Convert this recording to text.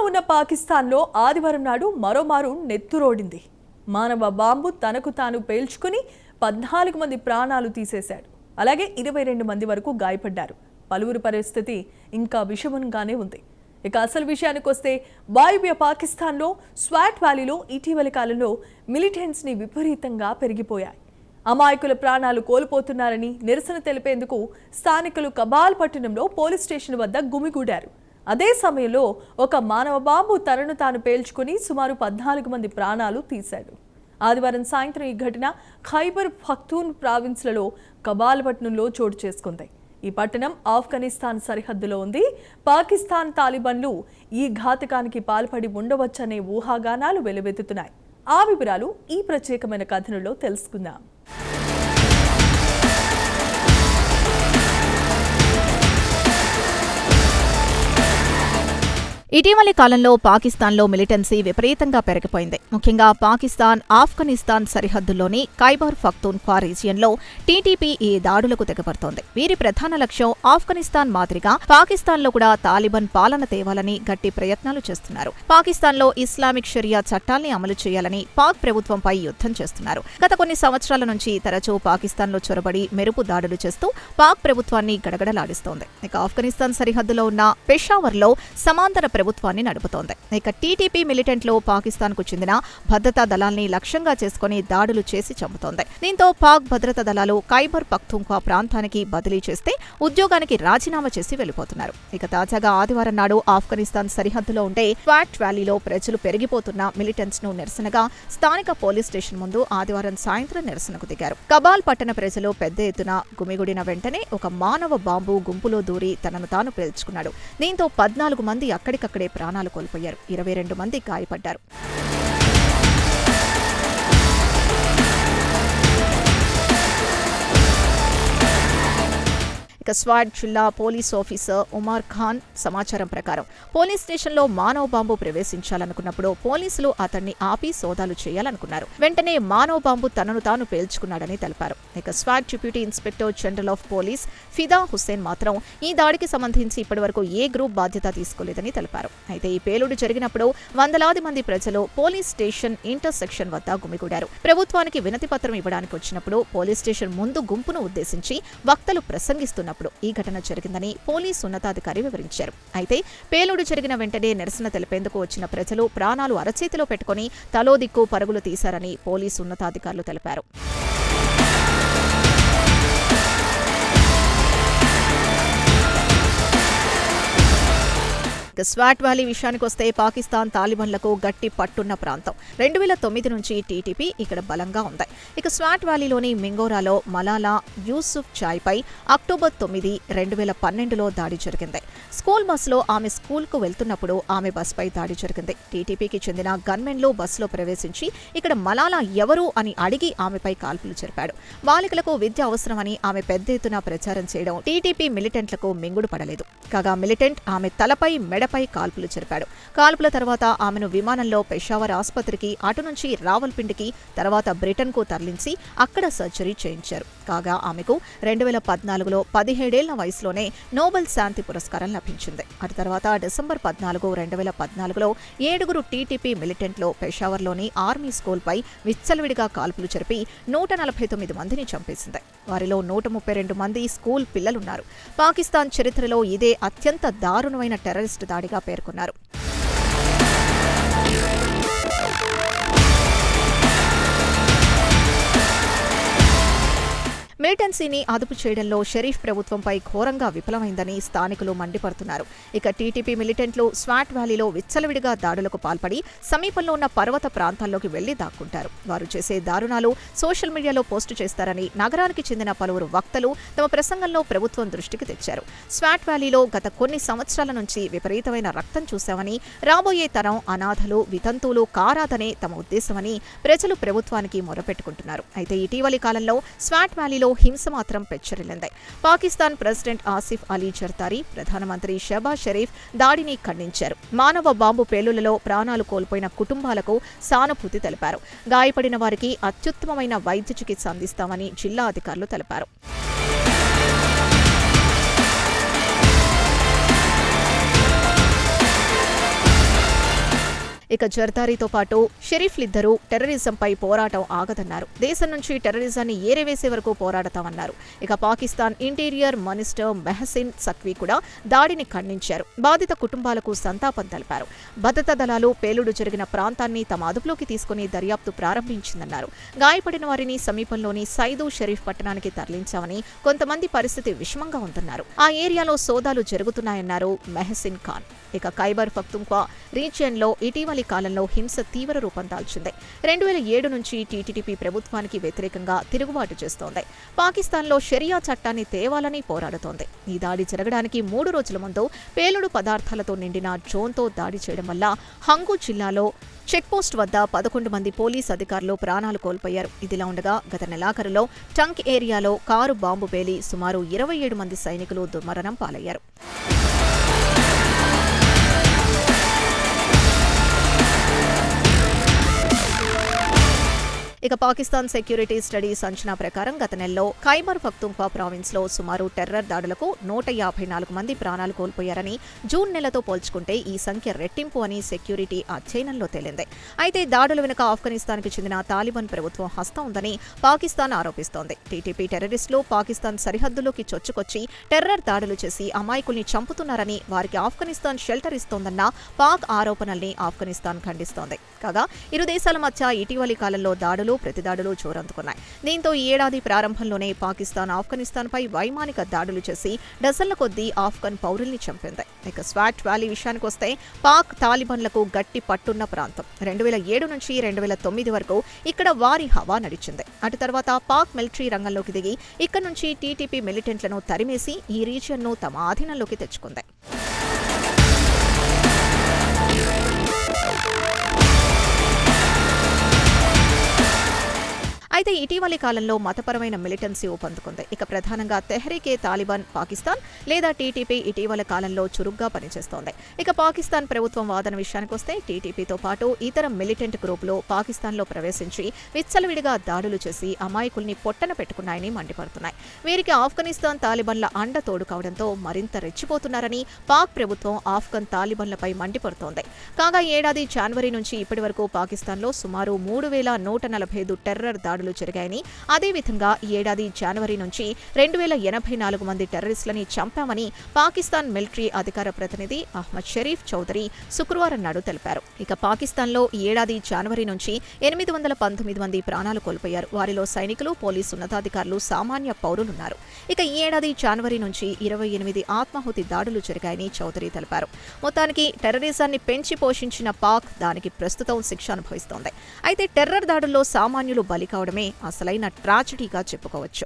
ఉన్న పాకిస్తాన్లో ఆదివారం నాడు మరోమారు నెత్తురోడింది. మానవ బాంబు తనకు తాను పేల్చుకుని 14 మంది ప్రాణాలు తీసేశాడు. అలాగే 22 మంది వరకు గాయపడ్డారు. పలువురి పరిస్థితి ఇంకా విషమంగానే ఉంది. ఇక అసలు విషయానికి వస్తే వాయువ్య పాకిస్తాన్లో స్వాట్ వ్యాలీలో ఇటీవలి కాలంలో మిలిటెంట్స్ని విపరీతంగా పెరిగిపోయాయి. అమాయకుల ప్రాణాలు కోల్పోతున్నారని నిరసన తెలిపేందుకు స్థానికులు కబాల్ పట్టణంలో పోలీస్ స్టేషన్ వద్ద గుమిగూడారు. అదే సమయంలో ఒక మానవ బాంబు తనను తాను పేల్చుకుని సుమారు 14 మంది ప్రాణాలు తీశాడు. ఆదివారం సాయంత్రం ఈ ఘటన ఖైబర్ పఖ్తూన్ ప్రావిన్స్లలో కబాల్ పట్టణంలో చోటు చేసుకుంది. ఈ పట్టణం ఆఫ్ఘనిస్తాన్ సరిహద్దులో ఉంది. పాకిస్తాన్ తాలిబాన్లు ఈ ఘాతకానికి పాల్పడి ఉండవచ్చనే ఊహాగానాలు వెలువెత్తుతున్నాయి. ఆ వివరాలు ఈ ప్రత్యేకమైన కథనంలో తెలుసుకుందాం. ఇటీవలి కాలంలో పాకిస్తాన్లో మిలిటెన్సీ విపరీతంగా పెరిగిపోయింది. ముఖ్యంగా పాకిస్తాన్ ఆఫ్ఘనిస్తాన్ సరిహద్దుల్లోని ఖైబర్ పఖ్తూన్ఖ్వా రీజియన్లో టీటీపీ ఈ దాడులకు తెగబడుతోంది. వీరి ప్రధాన లక్ష్యం ఆఫ్ఘనిస్తాన్ మాదిరిగా పాకిస్తాన్లో కూడా తాలిబాన్ పాలన తేవాలని గట్టి ప్రయత్నాలు చేస్తున్నారు. పాకిస్తాన్లో ఇస్లామిక్ షరియా చట్టాల్ని అమలు చేయాలని పాక్ ప్రభుత్వంపై యుద్ధం చేస్తున్నారు. గత కొన్ని సంవత్సరాల నుంచి తరచూ పాకిస్తాన్లో చొరబడి మెరుపు దాడులు చేస్తూ పాక్ ప్రభుత్వాన్ని గడగడలాడిస్తోంది. ఇక ఆఫ్ఘనిస్తాన్ సరిహద్దులో ఉన్న పెషావర్లో సమాంతర ప్రభుత్వాన్ని నడుపుతోంది. ఇక టీటీపీ మిలిటెంట్లు పాకిస్తాన్కు చెందిన భద్రతా దళాల్ని లక్ష్యంగా చేసుకుని దాడులు చేసి చంపుతోంది. దీంతో పాక్ భద్రతా దళాలు ఖైబర్ పఖ్తూన్ఖ్వా ప్రాంతానికి బదిలీ చేస్తే ఉద్యోగానికి రాజీనామా చేసి వెళ్లిపోతున్నారు. ఇక తాజాగా ఆదివారం నాడు ఆఫ్ఘనిస్తాన్ సరిహద్దులో ఉండే స్వాట్ వ్యాలీలో ప్రజలు పెరిగిపోతున్న మిలిటెంట్స్ ను నిరసనగా స్థానిక పోలీస్ స్టేషన్ ముందు ఆదివారం సాయంత్రం నిరసనకు దిగారు. కబాల్ పట్టణ ప్రజలు పెద్ద ఎత్తున గుమిగూడిన వెంటనే ఒక మానవ బాంబు గుంపులో దూరి తనను తాను పేల్చుకున్నాడు. దీంతో 14 మంది అక్కడికక్కడే ప్రాణాలు కోల్పోయారు. 22 మంది గాయపడ్డారు. ఇక స్వాట్ జిల్లా పోలీస్ ఆఫీసర్ ఉమర్ ఖాన్ సమాచారం ప్రకారం పోలీస్ స్టేషన్లో మానవ బాంబు ప్రవేశించాలనుకున్నప్పుడు పోలీసులు అతన్ని ఆపి సోదాలు చేయాలనుకున్నారు. వెంటనే మానవ బాంబు తనను తాను పేల్చుకున్నాడని తెలిపారు. ఇక swat deputy inspector general of police ఫిదా హుస్సేన్ మాత్రం ఈ దాడికి సంబంధించి ఇప్పటివరకు ఏ గ్రూప్ బాధ్యత తీసుకోలేదని తెలిపారు. అయితే ఈ పేలుడు జరిగినప్పుడు వందలాది మంది ప్రజలు పోలీస్ స్టేషన్ ఇంటర్సెక్షన్ వద్ద గుమిగూడారు. ప్రభుత్వానికి వినతి పత్రం ఇవ్వడానికి వచ్చినప్పుడు పోలీస్ స్టేషన్ ముందు గుంపును ఉద్దేశించి వక్తలు ప్రసంగిస్తున్నారు. ఈ ఘటన జరిగిందని పోలీస్ ఉన్నతాధికారి వివరించారు. అయితే పేలుడు జరిగిన వెంటనే నిరసన తెలిపేందుకు వచ్చిన ప్రజలు ప్రాణాలు అరచేతిలో పెట్టుకుని తలో దిక్కు పరుగులు తీశారని పోలీసు ఉన్నతాధికారులు తెలిపారు. స్వాట్ వ్యాలీ విషయానికొస్తే పాకిస్తాన్ తాలిబాన్లకు గట్టి పట్టున్న ప్రాంతం. 2009 నుంచి టీటీపీ ఇక్కడ బలంగా ఉంది. ఇక స్వాట్ వ్యాలీలోని మింగోరాలో మలాలా యూసుఫ్ చాయ్పై అక్టోబర్ 9, 2012లో దాడి జరిగింది. స్కూల్ బస్సులో ఆమె స్కూల్కు వెళ్తున్నప్పుడు ఆమె బస్పై దాడి జరిగింది. టీటీపీకి చెందిన గన్మెన్లు బస్సులో ప్రవేశించి ఇక్కడ మలాలా ఎవరు అని అడిగి ఆమెపై కాల్పులు జరిపాడు. బాలికలకు విద్య అవసరమని ఆమె పెద్ద ఎత్తున ప్రచారం చేయడం టీటీపీ మిలిటెంట్లకు మింగుడు పడలేదు. కాగా మిలిటెంట్ ఆమె తలపై మెడపై కాల్పులు జరిపాడు. కాల్పుల తర్వాత ఆమెను విమానంలో పెషావర్ ఆసుపత్రికి, అటు నుంచి రావల్పిండికి, తర్వాత బ్రిటన్కు తరలించి అక్కడ సర్జరీ చేయించారు. కాగా ఆమెకు 2014లో 17 ఏళ్ల వయసులోనే నోబెల్ శాంతి పురస్కారం లభించింది. అటు తర్వాత డిసెంబర్ 14, 2014లో 7 టీటీపీ మిలిటెంట్లు పెషావర్లోని ఆర్మీ స్కూల్పై విచ్చలవిడిగా కాల్పులు జరిపి 149 మందిని చంపేసింది. వారిలో 132 మంది స్కూల్ పిల్లలున్నారు. పాకిస్తాన్ చరిత్రలో ఇదే అత్యంత దారుణమైన టెర్రరిస్ట్ దాడిగా పేర్కొన్నారు. మిలిటెన్సీని అదుపు చేయడంలో షరీఫ్ ప్రభుత్వంపై ఘోరంగా విఫలమైందని స్థానికులు మండిపడుతున్నారు. ఇక టీటీపీ మిలిటెంట్లు స్వాట్ వ్యాలీలో విచ్చలవిడిగా దాడులకు పాల్పడి సమీపంలో ఉన్న పర్వత ప్రాంతాల్లోకి వెళ్లి దాక్కుంటారు. వారు చేసే దారుణాలు సోషల్ మీడియాలో పోస్టు చేస్తారని నగరానికి చెందిన పలువురు వక్తలు తమ ప్రసంగంలో ప్రభుత్వం దృష్టికి తెచ్చారు. స్వాట్ వ్యాలీలో గత కొన్ని సంవత్సరాల నుంచి విపరీతమైన రక్తం చూశామని, రాబోయే తరం అనాథలు, వితంతువులు కారాదనే తమ ఉద్దేశమని ప్రజలు ప్రభుత్వానికి మొరపెట్టుకుంటున్నారు. అయితే ఇటీవలి కాలంలో స్వాట్ వ్యాలీలో హింస మాత్రం పెచ్చరిల్లింది. పాకిస్తాన్ ప్రెసిడెంట్ ఆసిఫ్ అలీ జర్దారీ, ప్రధానమంత్రి షహబాజ్ షరీఫ్ దాడిని ఖండించారు. మానవ బాంబు పేలుళ్లలో ప్రాణాలు కోల్పోయిన కుటుంబాలకు సానుభూతి తెలిపారు. గాయపడిన వారికి అత్యుత్తమమైన వైద్య చికిత్స అందిస్తామని జిల్లా అధికారులు తెలిపారు. ఇక జర్దారీతో పాటు షరీఫ్లిద్దరూ టెర్రరిజంపై పోరాటం ఆగదన్నారు. దేశం నుంచి టెర్రరిజాన్ని ఏరివేసే వరకు పోరాడతామన్నారు. ఇక పాకిస్తాన్ ఇంటీరియర్ మినిస్టర్ మెహసిన్ సఖ్వీ కూడా దాడిని ఖండించారు. బాధిత కుటుంబాలకు సంతాపం తెలిపారు. భద్రతా దళాలు పేలుడు జరిగిన ప్రాంతాన్ని తమ అదుపులోకి తీసుకుని దర్యాప్తు ప్రారంభించిందన్నారు. గాయపడిన వారిని సమీపంలోని సైదు షరీఫ్ పట్టణానికి తరలించామని, కొంతమంది పరిస్థితి విషమంగా ఉందన్నారు. ఆ ఏరియాలో సోదాలు జరుగుతున్నాయన్నారు మెహసిన్ ఖాన్. ఇక ఖైబర్ పఖ్తూన్ఖ్వా రీజియన్లో ఇటీవలి కాలంలో హింస తీవ్ర రూపం దాల్చింది. 2007 నుంచి టీటీపీ ప్రభుత్వానికి వ్యతిరేకంగా తిరుగుబాటు చేస్తోంది. పాకిస్తాన్లో షరియా చట్టాన్ని తేవాలని పోరాడుతోంది. ఈ దాడి జరగడానికి 3 రోజుల ముందు పేలుడు పదార్థాలతో నిండిన డ్రోన్తో దాడి చేయడం వల్ల హంగు జిల్లాలో చెక్పోస్ట్ వద్ద 11 మంది పోలీస్ అధికారులు ప్రాణాలు కోల్పోయారు. ఇదిలా ఉండగా గత నెలాఖరులో టంక్ ఏరియాలో కారు బాంబు పేలి సుమారు 27 మంది సైనికులు దుర్మరణం పాలయ్యారు. ఇక పాకిస్తాన్ సెక్యూరిటీ స్టడీస్ అంచనా ప్రకారం గత నెలలో ఖైబర్ పఖ్తూన్ఖ్వా ప్రావిన్స్ లో సుమారు టెర్రర్ దాడులకు 154 మంది ప్రాణాలు కోల్పోయారని, జూన్ నెలతో పోల్చుకుంటే ఈ సంఖ్య రెట్టింపు అని సెక్యూరిటీ అధ్యయనంలో తేలింది. అయితే దాడుల వెనుక ఆఫ్ఘనిస్తాన్కి చెందిన తాలిబాన్ ప్రభుత్వం హస్తం ఉందని పాకిస్తాన్ ఆరోపిస్తోంది. టీటీపీ టెర్రరిస్టులు పాకిస్తాన్ సరిహద్దులోకి చొచ్చుకొచ్చి టెర్రర్ దాడులు చేసి అమాయకుల్ని చంపుతున్నారని, వారికి ఆఫ్ఘనిస్తాన్ షెల్టర్ ఇస్తోందన్న పాక్ ఆరోపణల్ని ఆఫ్ఘనిస్తాన్ ఖండిస్తోంది. కాగా ఇరు దేశాల మధ్య ఇటీవలి కాలంలో దాడులు ప్రతిదాడులు జోరందుకున్నాయి. దీంతో ఈ ఏడాది ప్రారంభంలోనే పాకిస్తాన్ ఆఫ్ఘనిస్తాన్పై వైమానిక దాడులు చేసి డజన్ల కొద్దీ ఆఫ్ఘన్ పౌరుల్ని చంపింది. ఇక స్వాట్ వ్యాలీ విషయానికొస్తే పాక్ తాలిబాన్లకు గట్టి పట్టున్న ప్రాంతం. 2007 నుంచి 2009 వరకు ఇక్కడ వారి హవా నడిచింది. అటు తర్వాత పాక్ మిలిటరీ రంగంలోకి దిగి ఇక్కడ నుంచి టీటీపీ మిలిటెంట్లను తరిమేసి ఈ రీజియన్ను తమ ఆధీనంలోకి తెచ్చుకుంది. అయితే ఇటీవలి కాలంలో మతపరమైన మిలిటెన్సీ ఊపందుకుంది. ఇక ప్రధానంగా తెహ్రీకే తాలిబాన్ పాకిస్తాన్ లేదా టీటీపీ ఇటీవల కాలంలో చురుగ్గా పనిచేస్తోంది. ఇక పాకిస్తాన్ ప్రభుత్వం వాదన విషయానికొస్తే టీటీపీతో పాటు ఇతర మిలిటెంట్ గ్రూపులు పాకిస్తాన్లో ప్రవేశించి విచ్చలవిడిగా దాడులు చేసి అమాయకుల్ని పొట్టన పెట్టుకున్నాయని మండిపడుతున్నాయి. వీరికి ఆఫ్ఘనిస్తాన్ తాలిబాన్ల అండ తోడు కావడంతో మరింత రెచ్చిపోతున్నారని పాక్ ప్రభుత్వం ఆఫ్ఘన్ తాలిబాన్లపై మండిపడుతోంది. కాగా ఏడాది జనవరి నుంచి ఇప్పటి వరకు పాకిస్తాన్లో సుమారు 3145 టెర్రర్ దాడులు జరిగాయని, అదేవిధంగా ఈ ఏడాది జనవరి నుంచి 2084 మంది టెర్రరిస్టులని చంపామని పాకిస్తాన్ మిలిటరీ అధికార ప్రతినిధి అహ్మద్ షరీఫ్ చౌదరి శుక్రవారం నాడు తెలిపారు. ఇక పాకిస్తాన్లో ఈ ఏడాది జనవరి నుంచి 819 మంది ప్రాణాలు కోల్పోయారు. వారిలో సైనికులు, పోలీసు ఉన్నతాధికారులు, సామాన్య పౌరులున్నారు. ఇక ఈ ఏడాది జనవరి నుంచి 28 ఆత్మాహుతి దాడులు జరిగాయని చౌదరి తెలిపారు. మొత్తానికి టెర్రరిజాన్ని పెంచి పోషించిన పాక్ దానికి ప్రస్తుతం శిక్ష అనుభవిస్తోంది. అయితే టెర్రర్ దాడుల్లో సామాన్యులు బలి కావడమే అసలైన ట్రాజడీగా చెప్పుకోవచ్చు.